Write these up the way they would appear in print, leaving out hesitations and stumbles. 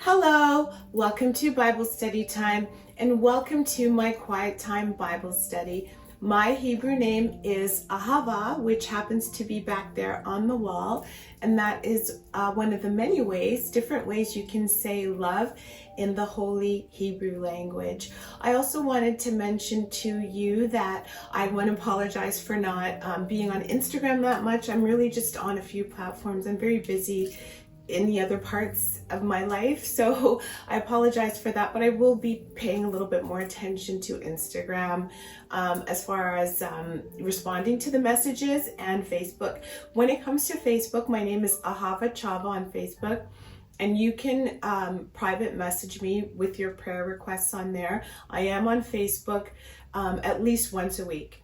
Hello, welcome to Bible Study Time and welcome to my Quiet Time Bible Study. My Hebrew name is Ahava, which happens to be back there on the wall, and that is one of the many different ways you can say love in the Holy Hebrew language. I also wanted to mention to you that I want to apologize for not being on Instagram that much. I'm really just on a few platforms. I'm very busy in the other parts of my life, so I apologize for that, but I will be paying a little bit more attention to Instagram as far as responding to the messages, and Facebook. When it comes to Facebook, my name is Ahava Chava on Facebook, and you can private message me with your prayer requests on there. I am on Facebook at least once a week.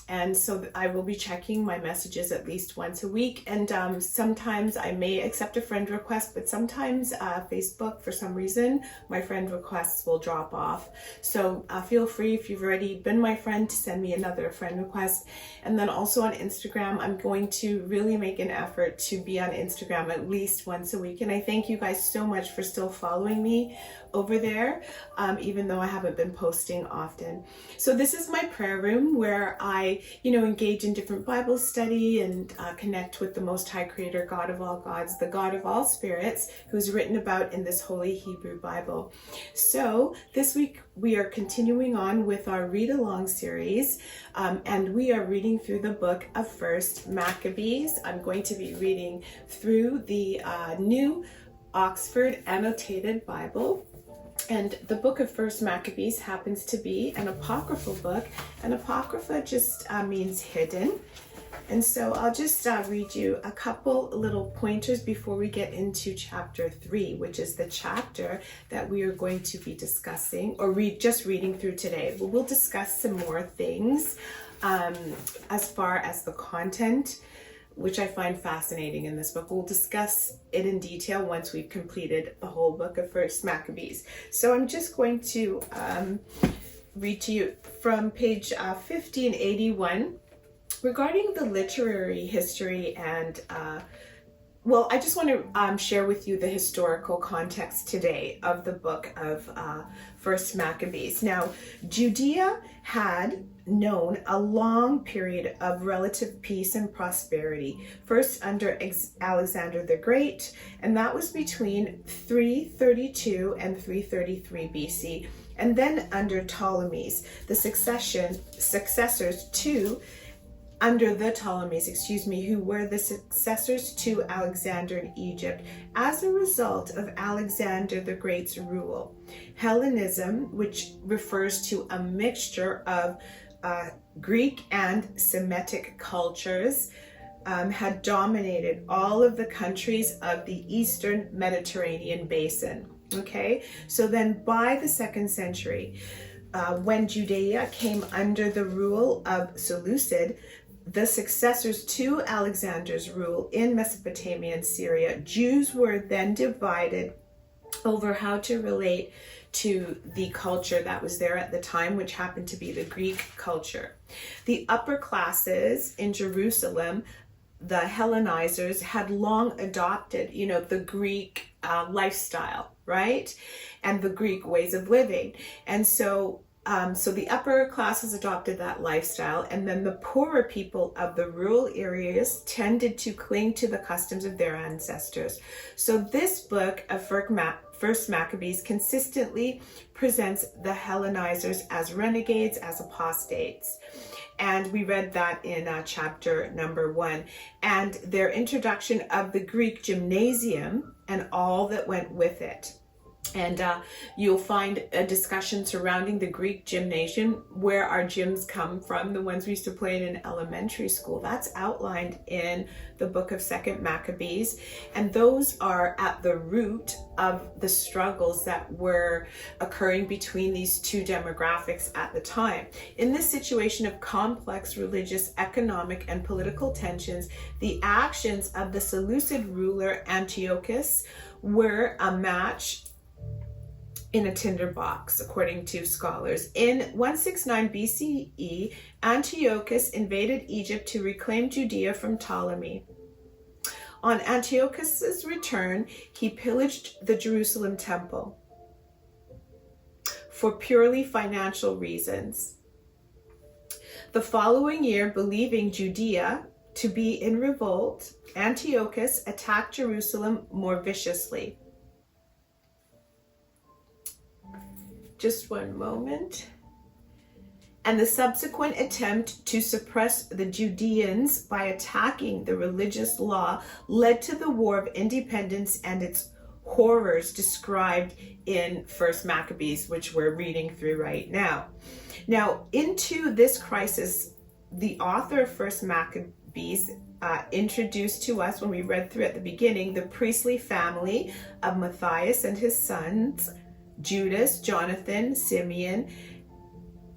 And so I will be checking my messages at least once a week. And sometimes I may accept a friend request, but sometimes Facebook, for some reason, my friend requests will drop off. So feel free, if you've already been my friend, to send me another friend request. And then also on Instagram, I'm going to really make an effort to be on Instagram at least once a week. And I thank you guys so much for still following me over there, even though I haven't been posting often. So this is my prayer room where I engage in different Bible study and connect with the Most High Creator, God of all gods, the God of all spirits, who's written about in this Holy Hebrew Bible. So this week we are continuing on with our read-along series, and we are reading through the book of First Maccabees. I'm going to be reading through the New Oxford Annotated Bible. And the book of First Maccabees happens to be an apocryphal book, and apocrypha just means hidden. And so I'll just read you a couple little pointers before we get into chapter 3, which is the chapter that we are going to be discussing, or just reading through today. But we'll discuss some more things as far as the content, which I find fascinating in this book. We'll discuss it in detail once we've completed the whole book of First Maccabees. So I'm just going to read to you from page 1581 regarding the literary history and I just want to share with you the historical context today of the book of First Maccabees. Now, Judea had known a long period of relative peace and prosperity, first under Alexander the Great, and that was between 332 and 333 BC, and then under Ptolemies, the successors to under the Ptolemies, who were the successors to Alexander in Egypt as a result of Alexander the Great's rule. Hellenism, which refers to a mixture of Greek and Semitic cultures, had dominated all of the countries of the Eastern Mediterranean basin. Okay, so then by the 2nd century, when Judea came under the rule of Seleucid, the successors to Alexander's rule in Mesopotamia and Syria, Jews were then divided over how to relate to the culture that was there at the time, which happened to be the Greek culture. The upper classes in Jerusalem, the Hellenizers, had long adopted, the Greek lifestyle, right? And the Greek ways of living. And so the upper classes adopted that lifestyle, and then the poorer people of the rural areas tended to cling to the customs of their ancestors. So this book of First Maccabees consistently presents the Hellenizers as renegades, as apostates. And we read that in chapter number 1. And their introduction of the Greek gymnasium and all that went with it. And you'll find a discussion surrounding the Greek gymnasium, where our gyms come from, the ones we used to play in elementary school. That's outlined in the book of 2nd Maccabees. And those are at the root of the struggles that were occurring between these two demographics at the time. In this situation of complex religious, economic, and political tensions, the actions of the Seleucid ruler Antiochus were a match in a tinderbox, according to scholars. In 169 BCE, Antiochus invaded Egypt to reclaim Judea from Ptolemy. On Antiochus's return, he pillaged the Jerusalem temple for purely financial reasons. The following year, believing Judea to be in revolt, Antiochus attacked Jerusalem more viciously. Just one moment. And the subsequent attempt to suppress the Judeans by attacking the religious law led to the War of Independence and its horrors described in 1 Maccabees, which we're reading through right now. Now, into this crisis, the author of 1 Maccabees introduced to us, when we read through at the beginning, the priestly family of Matthias and his sons, Judas, Jonathan, Simeon,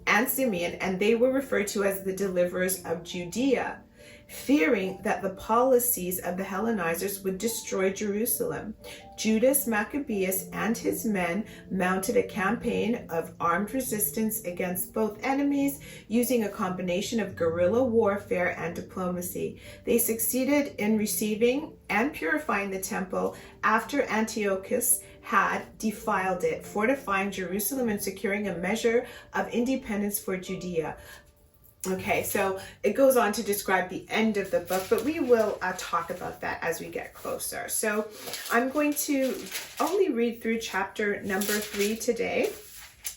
and they were referred to as the deliverers of Judea, fearing that the policies of the Hellenizers would destroy Jerusalem. Judas Maccabeus and his men mounted a campaign of armed resistance against both enemies using a combination of guerrilla warfare and diplomacy. They succeeded in receiving and purifying the temple after Antiochus had defiled it, fortifying Jerusalem and securing a measure of independence for Judea. Okay, so it goes on to describe the end of the book, but we will talk about that as we get closer. So I'm going to only read through chapter number 3 today.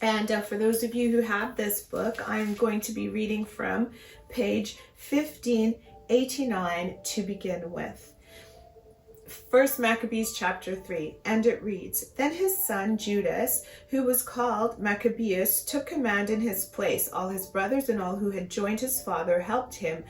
And for those of you who have this book, I'm going to be reading from page 1589 to begin with. 1 Maccabees Chapter 3, and it reads, Then his son Judas, who was called Maccabeus, took command in his place. All his brothers and all who had joined his father helped him.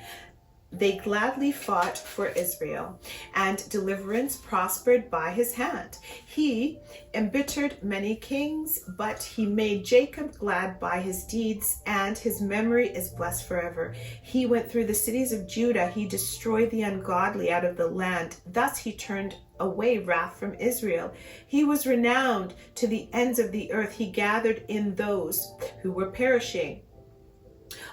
They gladly fought for Israel, and deliverance prospered by his hand. He embittered many kings, but he made Jacob glad by his deeds, and his memory is blessed forever. He went through the cities of Judah. He destroyed the ungodly out of the land. Thus he turned away wrath from Israel. He was renowned to the ends of the earth. He gathered in those who were perishing.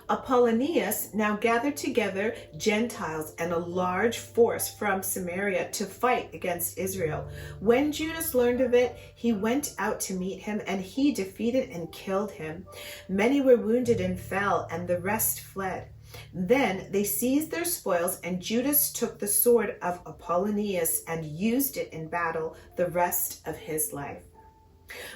Apollonius now gathered together Gentiles and a large force from Samaria to fight against Israel. When Judas learned of it, he went out to meet him, and he defeated and killed him. Many were wounded and fell, and the rest fled. Then they seized their spoils, and Judas took the sword of Apollonius and used it in battle the rest of his life.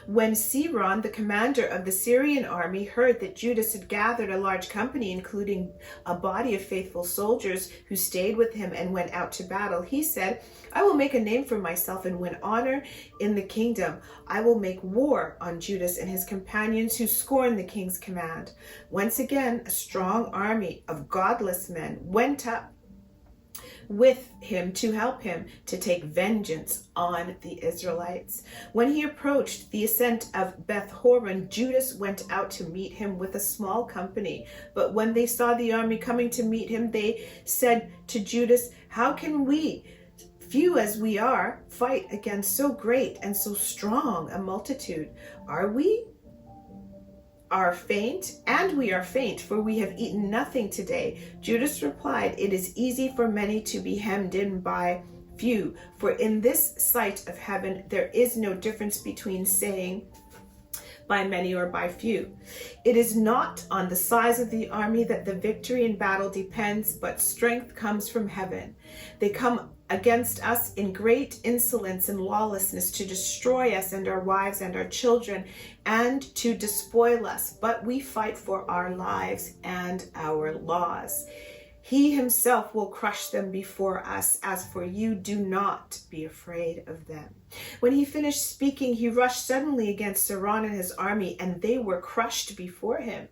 When Siron, the commander of the Syrian army, heard that Judas had gathered a large company, including a body of faithful soldiers who stayed with him and went out to battle, he said, I will make a name for myself and win honor in the kingdom. I will make war on Judas and his companions who scorn the king's command. Once again, a strong army of godless men went up with him to help him to take vengeance on the Israelites. When he approached the ascent of Beth Horon, Judas went out to meet him with a small company. But when they saw the army coming to meet him, they said to Judas, How can we, few as we are, fight against so great and so strong a multitude? We are faint, for we have eaten nothing today. Judas replied, It is easy for many to be hemmed in by few, for in this sight of heaven there is no difference between saying by many or by few. It is not on the size of the army that the victory in battle depends, but strength comes from heaven. They come against us in great insolence and lawlessness to destroy us and our wives and our children and to despoil us, but we fight for our lives and our laws. He himself will crush them before us. As for you, do not be afraid of them. When he finished speaking, he rushed suddenly against Siron and his army, and they were crushed before him.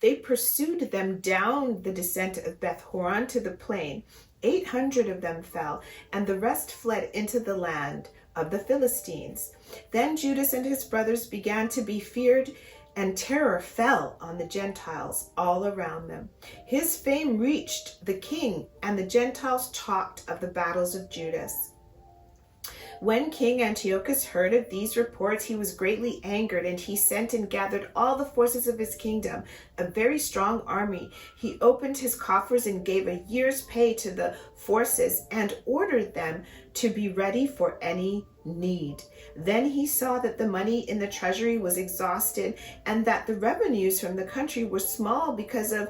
They pursued them down the descent of Beth Horon to the plain. 800 of them fell, and the rest fled into the land of the Philistines. Then Judas and his brothers began to be feared, and terror fell on the Gentiles all around them. His fame reached the king, and the Gentiles talked of the battles of Judas. When King Antiochus heard of these reports, he was greatly angered, and he sent and gathered all the forces of his kingdom, a very strong army. He opened his coffers and gave a year's pay to the forces and ordered them to be ready for any need. Then he saw that the money in the treasury was exhausted and that the revenues from the country were small because of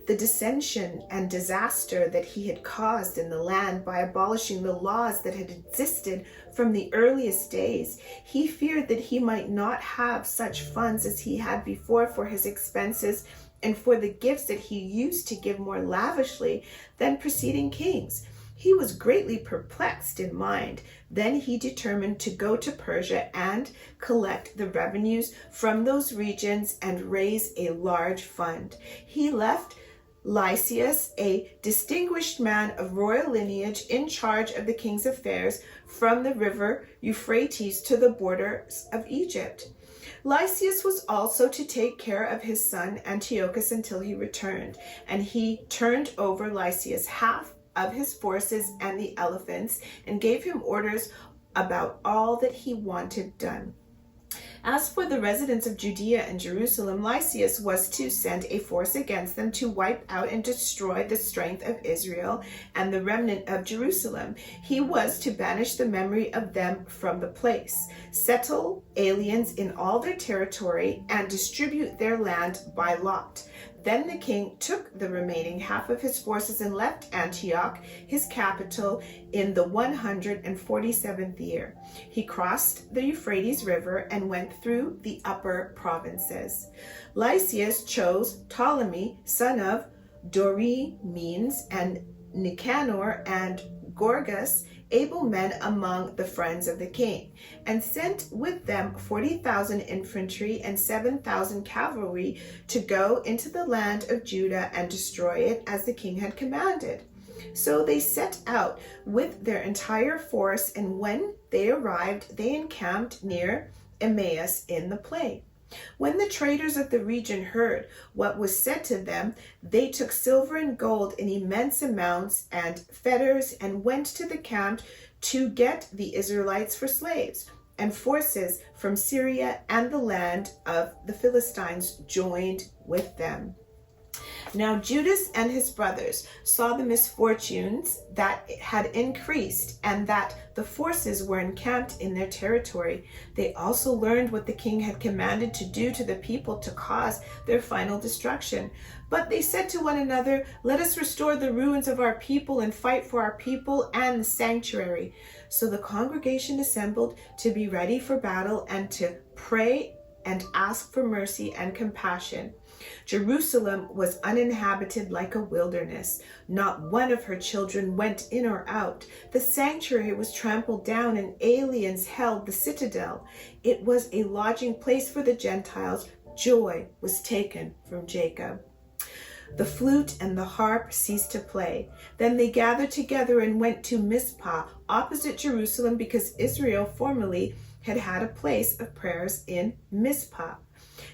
the dissension and disaster that he had caused in the land by abolishing the laws that had existed from the earliest days. He feared that he might not have such funds as he had before for his expenses and for the gifts that he used to give more lavishly than preceding kings. He was greatly perplexed in mind. Then he determined to go to Persia and collect the revenues from those regions and raise a large fund. He left Lysias, a distinguished man of royal lineage, in charge of the king's affairs from the river Euphrates to the borders of Egypt. Lysias was also to take care of his son Antiochus until he returned, and he turned over Lysias half of his forces and the elephants and gave him orders about all that he wanted done. As for the residents of Judea and Jerusalem, Lysias was to send a force against them to wipe out and destroy the strength of Israel and the remnant of Jerusalem. He was to banish the memory of them from the place, settle aliens in all their territory, and distribute their land by lot. Then the king took the remaining half of his forces and left Antioch, his capital, in the 147th year. He crossed the Euphrates River and went through the upper provinces. Lysias chose Ptolemy, son of Dorymenes, and Nicanor and Gorgas, able men among the friends of the king, and sent with them 40,000 infantry and 7,000 cavalry to go into the land of Judah and destroy it as the king had commanded. So they set out with their entire force, and when they arrived, they encamped near Emmaus in the plain. When the traders of the region heard what was said to them, they took silver and gold in immense amounts and fetters and went to the camp to get the Israelites for slaves. And forces from Syria and the land of the Philistines joined with them. Now Judas and his brothers saw the misfortunes that had increased and that the forces were encamped in their territory. They also learned what the king had commanded to do to the people to cause their final destruction. But they said to one another, "Let us restore the ruins of our people and fight for our people and the sanctuary." So the congregation assembled to be ready for battle and to pray and ask for mercy and compassion. Jerusalem was uninhabited like a wilderness. Not one of her children went in or out. The sanctuary was trampled down and aliens held the citadel. It was a lodging place for the Gentiles. Joy was taken from Jacob. The flute and the harp ceased to play. Then they gathered together and went to Mizpah, opposite Jerusalem, because Israel formerly had had a place of prayers in Mizpah.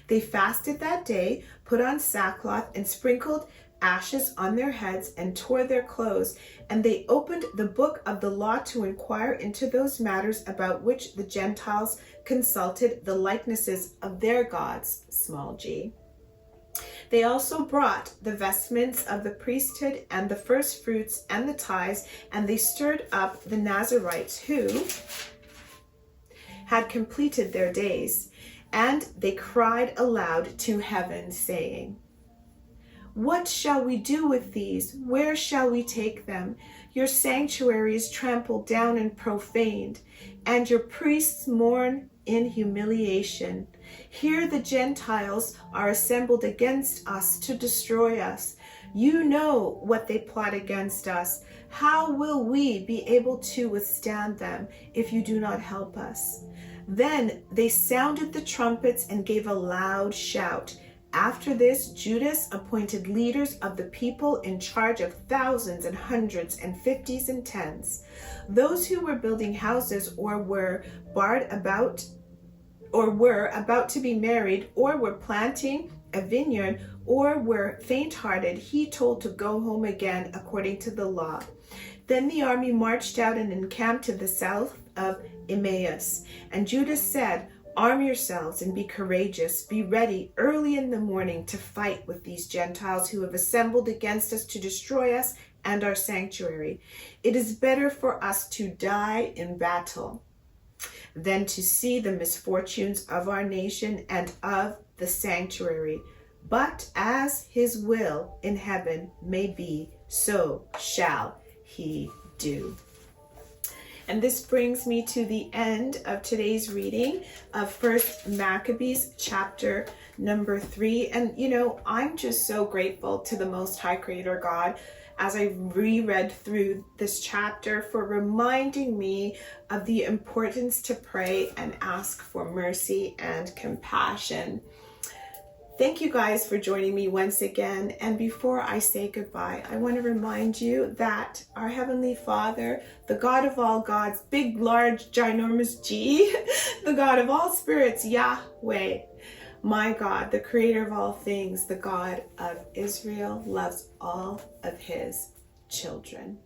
They fasted that day, put on sackcloth, and sprinkled ashes on their heads, and tore their clothes. And they opened the book of the law to inquire into those matters about which the Gentiles consulted the likenesses of their gods, small g. They also brought the vestments of the priesthood and the first fruits and the tithes, and they stirred up the Nazarites who had completed their days. And they cried aloud to heaven, saying, "What shall we do with these? Where shall we take them? Your sanctuary is trampled down and profaned, and your priests mourn in humiliation. Here the Gentiles are assembled against us to destroy us. You know what they plot against us. How will we be able to withstand them if you do not help us?" Then they sounded the trumpets and gave a loud shout. After this, Judas appointed leaders of the people in charge of thousands and hundreds and fifties and tens. Those who were building houses or were about to be married, or were planting a vineyard, or were faint-hearted, he told to go home again according to the law. Then the army marched out and encamped to the south of Emmaus. And Judah said, arm yourselves and be courageous. Be ready early in the morning to fight with these Gentiles who have assembled against us to destroy us and our sanctuary. It is better for us to die in battle than to see the misfortunes of our nation and of the sanctuary. But as his will in heaven may be, so shall he do. And this brings me to the end of today's reading of 1 Maccabees chapter number 3. And I'm just so grateful to the Most High Creator God as I reread through this chapter for reminding me of the importance to pray and ask for mercy and compassion. Thank you guys for joining me once again. And before I say goodbye, I want to remind you that our Heavenly Father, the God of all gods, big, large, ginormous G, the God of all spirits, Yahweh, my God, the creator of all things, the God of Israel, loves all of his children.